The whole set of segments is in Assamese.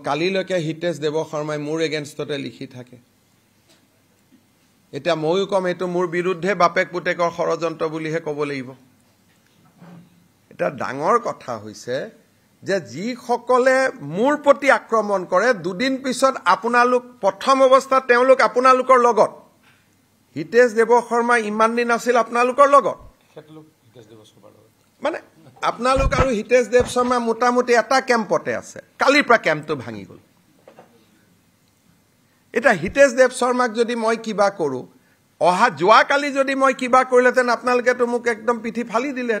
কালিলৈকে হিতেশ দেৱ শৰ্মাই মোৰ এগেইনষ্টতে লিখি থাকে এতিয়া ময়ো কম এইটো মোৰ বিৰুদ্ধে বাপেক পুতেকৰ ষড়যন্ত্ৰ বুলিহে ক'ব লাগিব এটা ডাঙৰ কথা হৈছে যে যিসকলে মোৰ প্ৰতি আক্ৰমণ কৰে দুদিন পিছত আপোনালোক প্ৰথম অৱস্থাত তেওঁলোক আপোনালোকৰ লগত হিতেশ দেৱ শৰ্মা ইমান দিন আছিল আপোনালোকৰ লগত মানে আপোনালোক আৰু হিতেশ দেৱ শৰ্মা মোটামুটি এটা কেম্পতে আছে কালিৰ পৰা কেম্পটো ভাঙি গ'ল এটা হিতেশ দেৱ শৰ্মাক যদি মই কিবা কৰো অহা যোৱাকালি যদি মই কিবা কৰিলেতেন আপোনালোকেতো মোক একদম পিঠি ফালি দিলে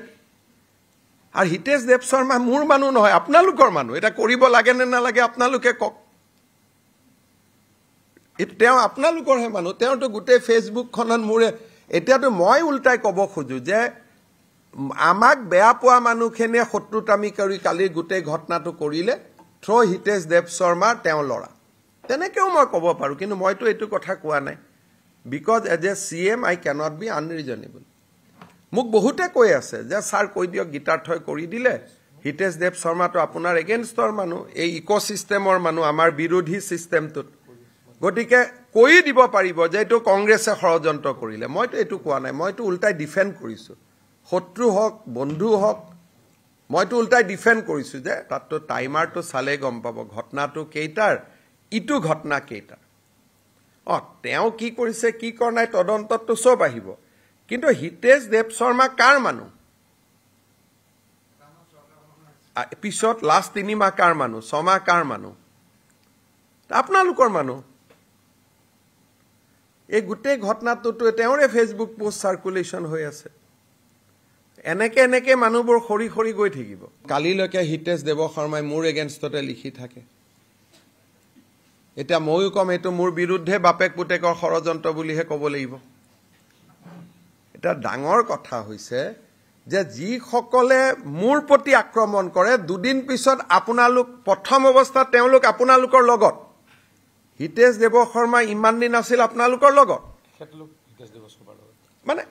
আৰু হিতেশ দেৱ শৰ্মা মোৰ মানুহ নহয় আপোনালোকৰ মানুহ এটা কৰিব লাগে নে নালাগে আপোনালোকে কওক তেওঁ আপোনালোকৰহে মানুহ তেওঁতো গোটেই ফেচবুকখনত মোৰে এতিয়াতো মই উল্টাই ক'ব খোজো যে আমাক বেয়া পোৱা মানুহখিনিয়ে শত্ৰুতামি কৰি কালিৰ গোটেই ঘটনাটো কৰিলে থ্ৰ হিতেশ দেৱ শৰ্মা তেওঁ ল'ৰা তেনেকেও মই ক'ব পাৰো কিন্তু মইতো এইটো কথা কোৱা নাই because as a CM I cannot be unreasonable মোক বহুতে কৈ আছে যে স্যাৰ কৈ দিয়ক গীতাৰ্থই কৰি দিলে হিতেশ দেৱ শৰ্মাটো আপোনাৰ এগেইনষ্টৰ মানুহ এই ইকোসিস্টেমৰ মানুহ আমাৰ বিৰোধী সিস্টেমটোত গতিকে কৈ দিব পাৰিব যে এইটো কংগ্ৰেছে ষড়যন্ত্ৰ কৰিলে মইতো এইটো কোৱা নাই মইতো উল্টাই ডিফেন্ড কৰিছো শত্ৰু হক বন্ধু হক মইতো উল্টাই ডিফেন্ড কৰিছো যে তাততো টাইমাৰটো চালে গম পাব ঘটনাটো কেইটাৰ ইটো ঘটনা কেইটাৰ তেওঁ কি কৰিছে কি কৰা নাই তদন্তটো সব আহিব কিন্তু হিতেশ দেৱ শৰ্মা কাৰ মানুহ পিছত লাষ্ট 3 মাহ কাৰ মানুহ 6 মাহ কাৰ মানুহ আপোনালোকৰ মানুহ এই গোটেই ঘটনাটোতো তেওঁৰে ফেসবুক পোষ্ট সাৰ্কুলেশন হৈ আছে এনেকে এনেকে মানুহবোৰ খৰি খৰি গৈ থাকিব কালিলৈকে হিতেশ দেৱ শৰ্মাই মোৰ এগেইনষ্টতে লিখি থাকে এতিয়া ময়ো কম এইটো মোৰ বিৰুদ্ধে বাপেক পুতেকৰ ষড়যন্ত্ৰ বুলিহে ক'ব লাগিব এটা ডাঙৰ কথা হৈছে যে যিসকলে মোৰ প্ৰতি আক্ৰমণ কৰে দুদিন পিছত আপোনালোক প্ৰথম অৱস্থাত তেওঁলোক আপোনালোকৰ লগত হিতেশ দেৱ শৰ্মা ইমান দিন আছিল আপোনালোকৰ লগত মানে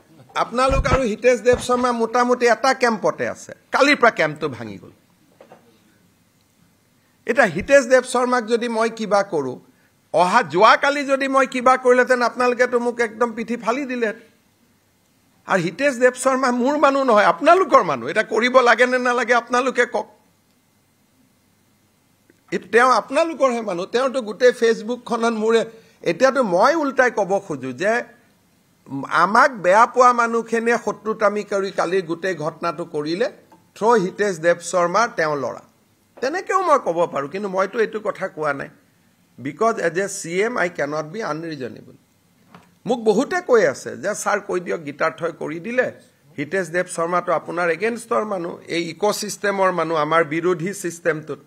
আপোনালোক আৰু হিতেশ দেৱ শৰ্মা মোটামুটি এটা কেম্পতে আছে কালিৰ পৰা কেম্পটো ভাঙি গ'ল এটা হিতেশ দেৱ শৰ্মাক যদি মই কিবা কৰো অহা যোৱাকালি যদি মই কিবা কৰিলেতেন আপোনালোকেতো মোক একদম পিঠি ফালি দিলে আৰু হিতেশ দেৱ শৰ্মা মোৰ মানুহ নহয় আপোনালোকৰ মানুহ এটা কৰিব লাগে নে নালাগে আপোনালোকে কওক তেওঁ আপোনালোকৰহে মানুহ তেওঁতো গোটেই ফেচবুকখনত মোৰে এতিয়াতো মই উল্টাই ক'ব খোজো যে আমাক বেয়া পোৱা মানুহখিনিয়ে শত্ৰুতামি কৰি কালিৰ গোটেই ঘটনাটো কৰিলে থ্ৰ হিতেশ দেৱ শৰ্মা তেওঁ ল'ৰা তেনেকেও মই ক'ব পাৰো কিন্তু মইতো এইটো কথা কোৱা নাই because as a CM I cannot be unreasonable মোক বহুতে কৈ আছে যে স্যাৰ কৈ দিয়ক গীতাৰ্থই কৰি দিলে হিতেশ দেৱ শৰ্মাটো আপোনাৰ এগেইনষ্টৰ মানুহ এই ইকোসিস্টেমৰ মানুহ আমাৰ বিৰোধী সিস্টেমটোত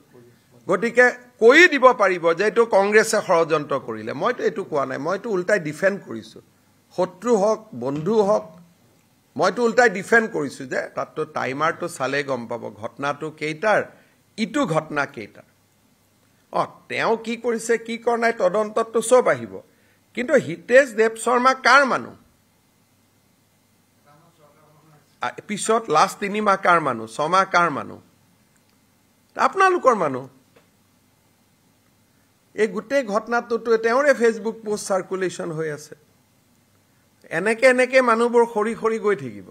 গতিকে কৈ দিব পাৰিব যে এইটো কংগ্ৰেছে ষড়যন্ত্ৰ কৰিলে মইতো এইটো কোৱা নাই মইতো উল্টাই ডিফেন্ড কৰিছো শত্ৰু হক বন্ধু হক মইতো উল্টাই ডিফেন্ড কৰিছো যে তাততো টাইমাৰটো চালে গম পাব ঘটনাটো কেইটাৰ ইটো ঘটনা কেইটাৰ তেওঁ কি কৰিছে কি কৰা নাই তদন্তটো সব আহিব কিন্তু হিতেশ দেৱ শৰ্মা কাৰ মানুহ পিছত লাষ্ট 3 মাহ কাৰ মানুহ 6 মাহ কাৰ মানুহ আপোনালোকৰ মানুহ এই গোটেই ঘটনাটোতো তেওঁৰে ফেসবুক পোষ্ট সাৰ্কুলেশন হৈ আছে এনেকে এনেকে মানুহবোৰ খৰি খৰি গৈ থাকিব